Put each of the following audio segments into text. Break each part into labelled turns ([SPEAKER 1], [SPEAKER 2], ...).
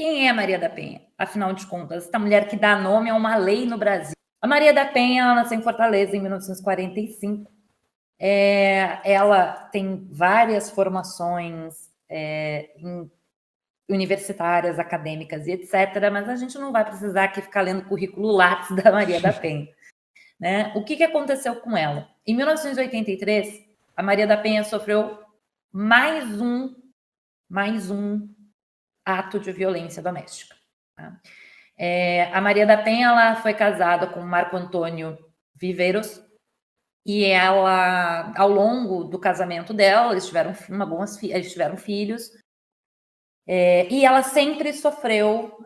[SPEAKER 1] quem é Maria da Penha? Afinal de contas, esta mulher que dá nome a uma lei no Brasil. A Maria da Penha, ela nasceu em Fortaleza em 1945. Ela tem várias formações universitárias, acadêmicas e etc., mas a gente não vai precisar aqui ficar lendo o currículo Lattes da Maria da Penha. Né? O que aconteceu com ela? Em 1983, a Maria da Penha sofreu mais um ato de violência doméstica. Tá? A Maria da Penha, ela foi casada com Marco Antônio Viveiros, e ela, ao longo do casamento dela, eles tiveram filhos, e ela sempre sofreu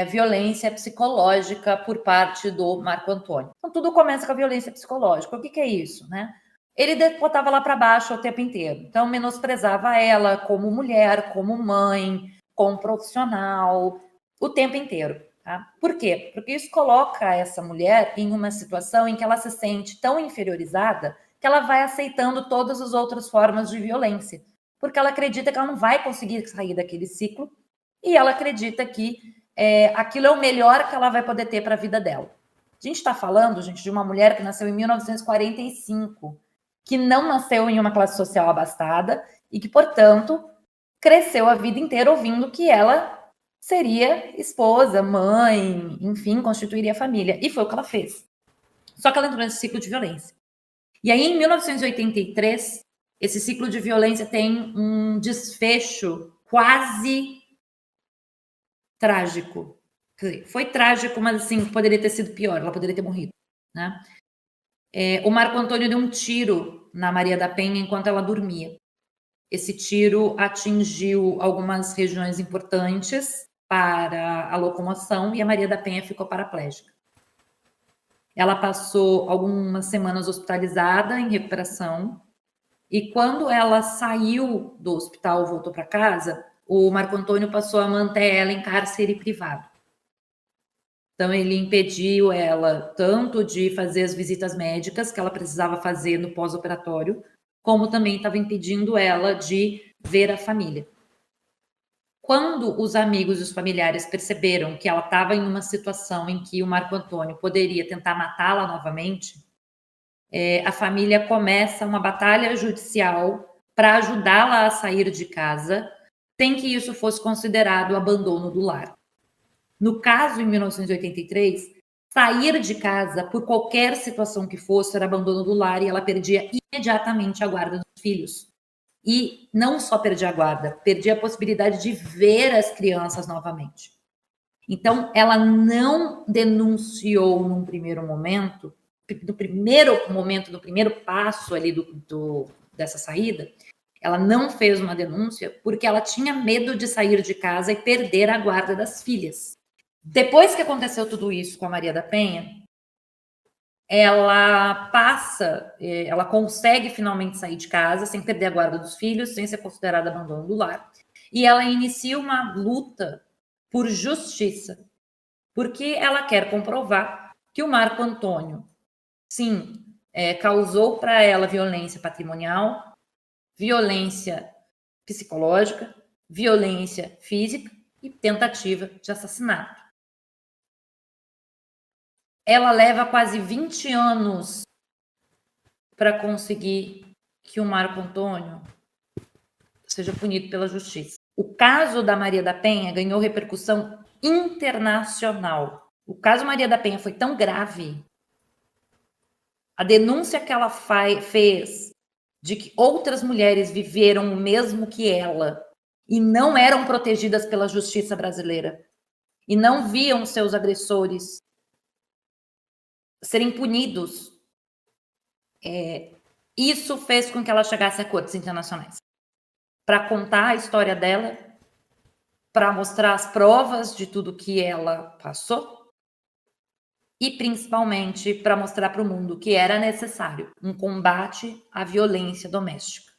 [SPEAKER 1] violência psicológica por parte do Marco Antônio. Então, tudo começa com a violência psicológica. O que é isso, né? Ele botava lá para baixo o tempo inteiro. Então, menosprezava ela como mulher, como mãe, como profissional, o tempo inteiro. Tá? Por quê? Porque isso coloca essa mulher em uma situação em que ela se sente tão inferiorizada que ela vai aceitando todas as outras formas de violência. Porque ela acredita que ela não vai conseguir sair daquele ciclo e ela acredita que aquilo é o melhor que ela vai poder ter para a vida dela. A gente está falando, gente, de uma mulher que nasceu em 1945, que não nasceu em uma classe social abastada e que, portanto, cresceu a vida inteira ouvindo que ela seria esposa, mãe, enfim, constituiria família. E foi o que ela fez. Só que ela entrou nesse ciclo de violência. E aí, em 1983, esse ciclo de violência tem um desfecho quase trágico. Quer dizer, foi trágico, mas assim, poderia ter sido pior, ela poderia ter morrido. Né? O Marco Antônio deu um tiro na Maria da Penha enquanto ela dormia. Esse tiro atingiu algumas regiões importantes para a locomoção e a Maria da Penha ficou paraplégica. Ela passou algumas semanas hospitalizada, em recuperação, e quando ela saiu do hospital, voltou para casa, o Marco Antônio passou a manter ela em cárcere privado. Então, ele impediu ela tanto de fazer as visitas médicas que ela precisava fazer no pós-operatório, como também estava impedindo ela de ver a família. Quando os amigos e os familiares perceberam que ela estava em uma situação em que o Marco Antônio poderia tentar matá-la novamente, a família começa uma batalha judicial para ajudá-la a sair de casa, sem que isso fosse considerado abandono do lar. No caso, em 1983, sair de casa, por qualquer situação que fosse, era abandono do lar e ela perdia imediatamente a guarda dos filhos. E não só perdia a guarda, perdia a possibilidade de ver as crianças novamente. Então, ela não denunciou num primeiro momento, no primeiro passo ali dessa saída, ela não fez uma denúncia porque ela tinha medo de sair de casa e perder a guarda das filhas. Depois que aconteceu tudo isso com a Maria da Penha, ela consegue finalmente sair de casa sem perder a guarda dos filhos, sem ser considerada abandono do lar, e ela inicia uma luta por justiça, porque ela quer comprovar que o Marco Antônio, sim, causou para ela violência patrimonial, violência psicológica, violência física e tentativa de assassinato. Ela leva quase 20 anos para conseguir que o Marco Antônio seja punido pela justiça. O caso da Maria da Penha ganhou repercussão internacional. O caso Maria da Penha foi tão grave, a denúncia que ela fez de que outras mulheres viveram o mesmo que ela e não eram protegidas pela justiça brasileira e não viam seus agressores serem punidos, isso fez com que ela chegasse a cortes internacionais para contar a história dela, para mostrar as provas de tudo que ela passou e principalmente para mostrar para o mundo que era necessário um combate à violência doméstica.